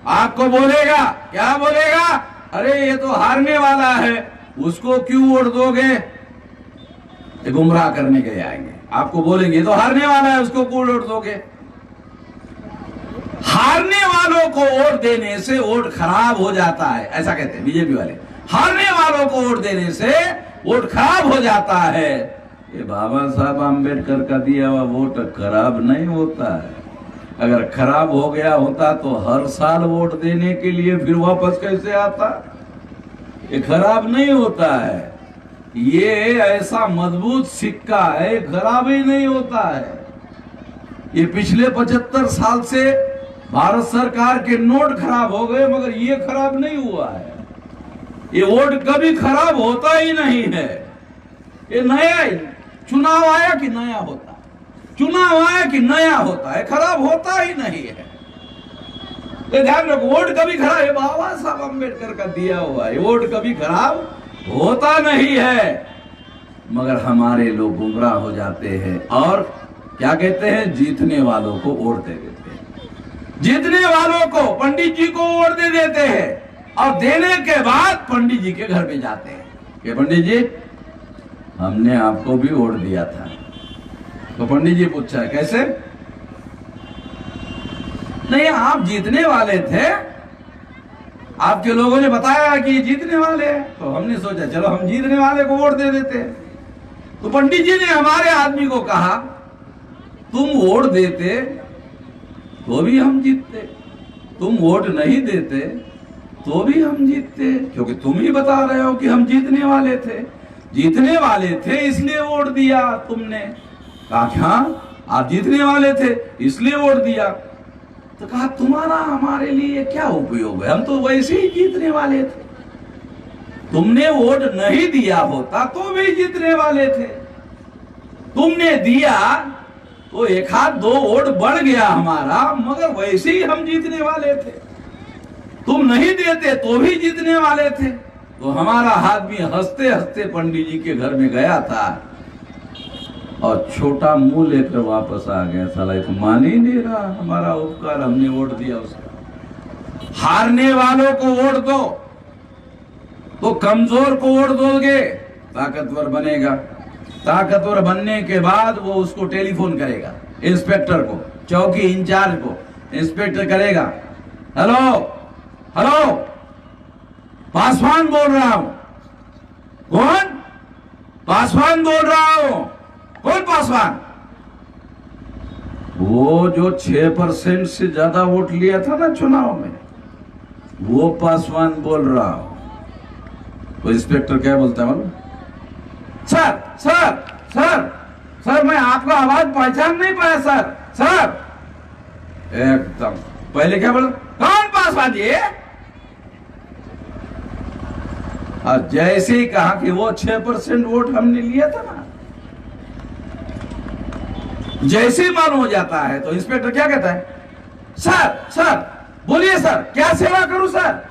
आपको बोलेगा, क्या बोलेगा, अरे ये तो हारने वाला है, उसको क्यों वोट दोगे? ये गुमराह करने के लिए आएंगे, आपको बोलेंगे ये तो हारने वाला है, उसको क्यों वोट दोगे? हारने वालों को वोट देने से वोट खराब हो जाता है, ऐसा कहते हैं बीजेपी वाले। हारने वालों को वोट देने से वोट खराब हो जाता है। ये बाबा साहब आम्बेडकर का दिया हुआ वोट खराब नहीं होता है। अगर खराब हो गया होता तो हर साल वोट देने के लिए फिर वापस कैसे आता? ये खराब नहीं होता है। ये ऐसा मजबूत सिक्का है, खराब ही नहीं होता है। ये पिछले 75 साल से भारत सरकार के नोट खराब हो गए, मगर ये खराब नहीं हुआ है। ये वोट कभी खराब होता ही नहीं है। ये नया चुनाव आया कि नया होता है, चुनाव आया कि नया होता है, खराब होता ही नहीं है। तो ध्यान रखो, वोट कभी खराब, है बाबा साहब अम्बेडकर का दिया हुआ है, वोट कभी खराब होता नहीं है। मगर हमारे लोग गुमराह हो जाते हैं और क्या कहते हैं, जीतने वालों को वोट दे देते हैं। जीतने वालों को, पंडित जी को वोट दे देते हैं और देने के बाद पंडित जी के घर में जाते हैं कि पंडित जी हमने आपको भी वोट दिया था। तो पंडित जी पूछा कैसे? नहीं, आप जीतने वाले थे, आपके लोगों ने बताया कि जीतने वाले हैं, तो हमने सोचा चलो हम जीतने वाले को वोट दे देते हैं। तो पंडित जी ने हमारे आदमी को कहा तुम वोट देते तो भी हम जीतते, तुम वोट नहीं देते तो भी हम जीतते, क्योंकि तुम ही बता रहे हो कि हम जीतने वाले थे। जीतने वाले थे इसलिए वोट दिया तुमने। कहा क्या आप जीतने वाले थे इसलिए वोट दिया? तो कहा तुम्हारा हमारे लिए क्या उपयोग है, हम तो वैसे ही जीतने वाले थे। तुमने वोट नहीं दिया होता तो भी जीतने वाले थे, तुमने दिया तो एक हाथ दो वोट बढ़ गया हमारा, मगर वैसे ही हम जीतने वाले थे। तुम नहीं देते तो भी जीतने वाले थे। तो हमारा आदमी हंसते हंसते पंडित जी के घर में गया था और छोटा मुंह लेकर वापस आ गया। साला तो मान ही नहीं रहा हमारा उपकार, हमने वोट दिया उसका। हारने वालों को वोट दो तो कमजोर को वोट दोगे, ताकतवर बनेगा। ताकतवर बनने के बाद वो उसको टेलीफोन करेगा, इंस्पेक्टर को, चौकी इंचार्ज को इंस्पेक्टर करेगा, हेलो हेलो पासवान बोल रहा हूं। कौन? पासवान बोल रहा हूं। कौन पासवान? वो जो 6% से ज्यादा वोट लिया था ना चुनाव में, वो पासवान बोल रहा हूं। तो इंस्पेक्टर क्या बोलता है मालूम? सर सर सर सर मैं आपका आवाज पहचान नहीं पाया सर। सर एकदम पहले क्या बोला, कौन पासवान जी? और जैसे ही कहा कि वो 6% वोट हमने लिया था ना, जैसे ही मालूम हो जाता है तो इंस्पेक्टर क्या कहता है, सर सर बोलिए सर क्या सेवा करूं सर?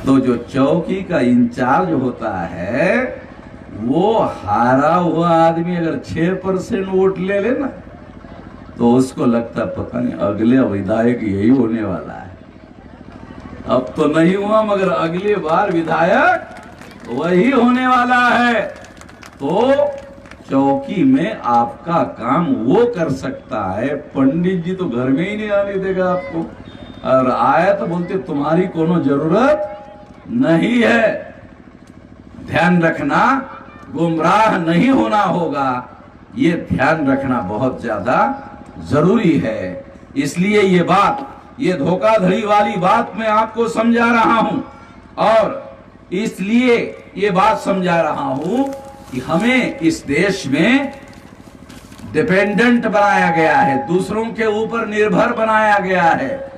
तो जो चौकी का इंचार्ज होता है वो हारा हुआ आदमी अगर 6% वोट ले लेना तो उसको लगता पता नहीं अगले विधायक यही होने वाला है। अब तो नहीं हुआ मगर अगली बार विधायक वही होने वाला है। तो चौकी में आपका काम वो कर सकता है, पंडित जी तो घर में ही नहीं आने देगा आपको, और आया तो बोलते तुम्हारी कोनो जरूरत नहीं है। ध्यान रखना, गुमराह नहीं होना होगा, ये ध्यान रखना बहुत ज्यादा जरूरी है। इसलिए ये बात, ये धोखाधड़ी वाली बात मैं आपको समझा रहा हूं, और इसलिए ये बात समझा रहा हूं कि हमें इस देश में डिपेंडेंट बनाया गया है, दूसरों के ऊपर निर्भर बनाया गया है।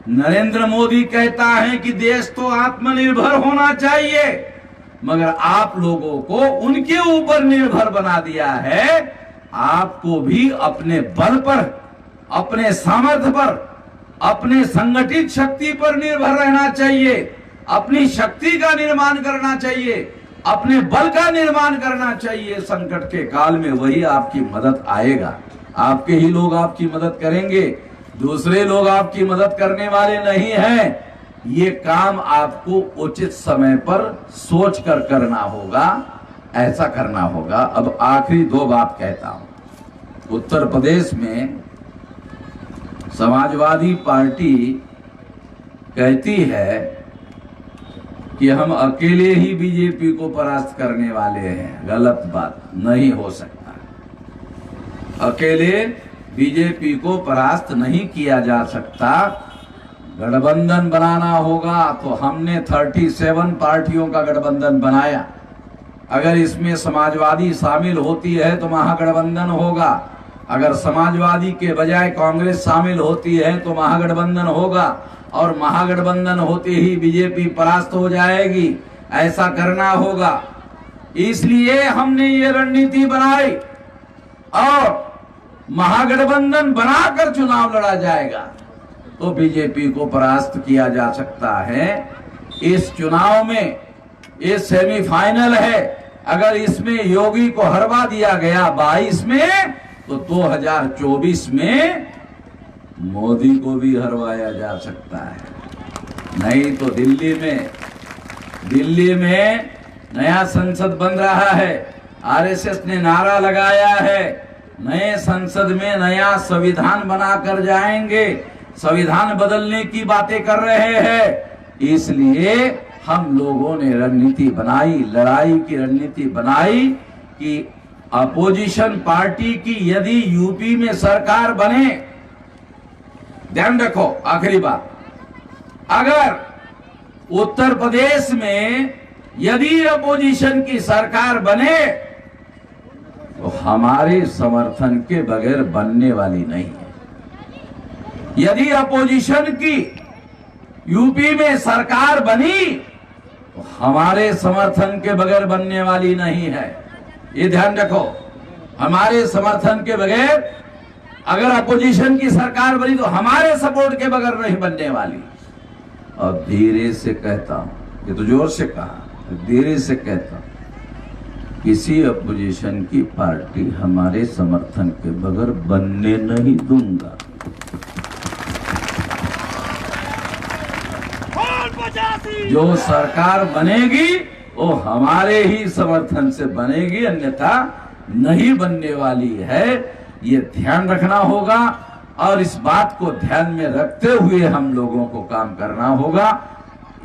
नरेंद्र मोदी कहता है कि देश तो आत्मनिर्भर होना चाहिए, मगर आप लोगों को उनके ऊपर निर्भर बना दिया है। आपको भी अपने बल पर, अपने सामर्थ्य पर, अपने संगठित शक्ति पर निर्भर रहना चाहिए, अपनी शक्ति का निर्माण करना चाहिए, अपने बल का निर्माण करना चाहिए। संकट के काल में वही आपकी मदद आएगा, आपके ही लोग आपकी मदद करेंगे। दूसरे लोग आपकी मदद करने वाले नहीं हैं। ये काम आपको उचित समय पर सोच कर करना होगा, ऐसा करना होगा। अब आखिरी दो बात कहता हूं। उत्तर प्रदेश में समाजवादी पार्टी कहती है कि हम अकेले ही बीजेपी को परास्त करने वाले हैं। गलत बात, नहीं हो सकता। अकेले बीजेपी को परास्त नहीं किया जा सकता, गठबंधन बनाना होगा। तो हमने 37 पार्टियों का गठबंधन बनाया। अगर इसमें समाजवादी शामिल होती है तो महागठबंधन होगा। अगर समाजवादी के बजाय कांग्रेस शामिल होती है तो महागठबंधन होगा, और महागठबंधन होते ही बीजेपी परास्त हो जाएगी। ऐसा करना होगा। इसलिए हमने ये रणनीति बनाई और महागठबंधन बनाकर चुनाव लड़ा जाएगा तो बीजेपी को परास्त किया जा सकता है। इस चुनाव में ये सेमीफाइनल है। अगर इसमें योगी को हरवा दिया गया 22 में, तो 2024 में मोदी को भी हरवाया जा सकता है। नहीं तो दिल्ली में नया संसद बन रहा है। आरएसएस ने नारा लगाया है, नए संसद में नया संविधान बनाकर जाएंगे। संविधान बदलने की बातें कर रहे हैं। इसलिए हम लोगों ने रणनीति बनाई, लड़ाई की रणनीति बनाई कि अपोजिशन पार्टी की यदि यूपी में सरकार बने, ध्यान रखो आखिरी बात, अगर उत्तर प्रदेश में यदि अपोजिशन की सरकार बने तो हमारे समर्थन के बगैर बनने वाली नहीं है। यदि अपोजिशन की यूपी में सरकार बनी तो हमारे समर्थन के बगैर बनने वाली नहीं है। ये ध्यान रखो, हमारे समर्थन के बगैर अगर अपोजिशन की सरकार बनी तो हमारे सपोर्ट के बगैर नहीं बनने वाली। और धीरे से कहता हूं, ये तो जोर से कहा, धीरे से कहता हूं, किसी अपोजिशन की पार्टी हमारे समर्थन के बगैर बनने नहीं दूंगा। जो सरकार बनेगी वो हमारे ही समर्थन से बनेगी, अन्यथा नहीं बनने वाली है। ये ध्यान रखना होगा और इस बात को ध्यान में रखते हुए हम लोगों को काम करना होगा।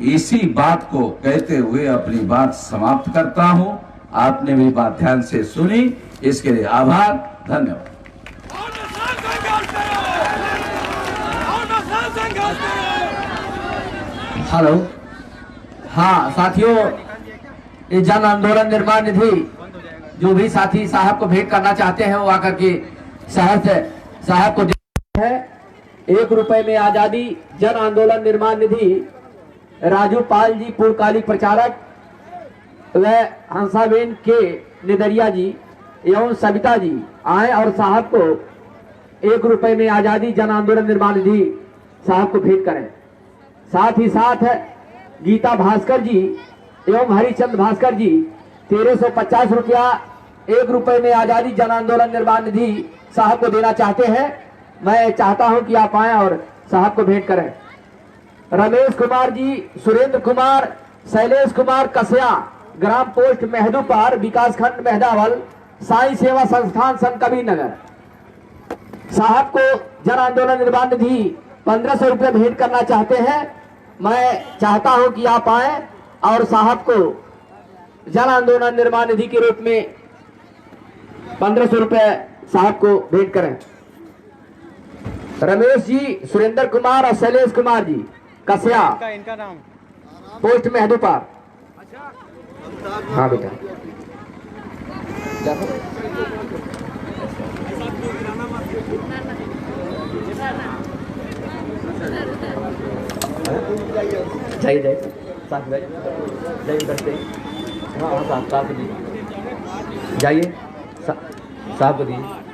इसी बात को कहते हुए अपनी बात समाप्त करता हूं। आपने भी बात ध्यान से सुनी, इसके लिए आभार, धन्यवाद। हेलो, हाँ साथियों, ये जन आंदोलन निर्माण निधि जो भी साथी साहब को भेंट करना चाहते हैं वो आकर के साहब को दे है। 1 रुपए में आजादी जन आंदोलन निर्माण निधि राजू पाल जी पूर्णकालिक प्रचारक व हंसाबेन के निदरिया जी एवं सविता जी आए और साहब को 1 रुपए में आजादी जन आंदोलन निर्माण निधि साहब को भेंट करें। साथ ही साथ गीता भास्कर जी एवं हरिचंद भास्कर जी 1350 रुपया 1 रुपए में आजादी जन आंदोलन निर्माण निधि साहब को देना चाहते हैं। मैं चाहता हूं कि आप आए और साहब को भेंट करें। रमेश कुमार जी, सुरेंद्र कुमार, शैलेश कुमार कसया, ग्राम पोस्ट मेहदूपार, विकास खंड मेहदावल, साई सेवा संस्थान संत कबीर नगर। साहब को जन आंदोलन निर्माण निधि 1500 रुपये भेंट करना चाहते हैं। मैं चाहता हूं कि आप आए और साहब को जन आंदोलन निर्माण निधि के रूप में 1500 रुपये साहब को भेंट करें। रमेश जी, सुरेंद्र कुमार और शैलेश कुमार जी कसया, इनका नाम पोस्ट मेहदूपार। हाँ बेटा, चाहिए साथ जाइए करते। हाँ हाँ साहब को दीजिए, जाइए साहब को दीजिए।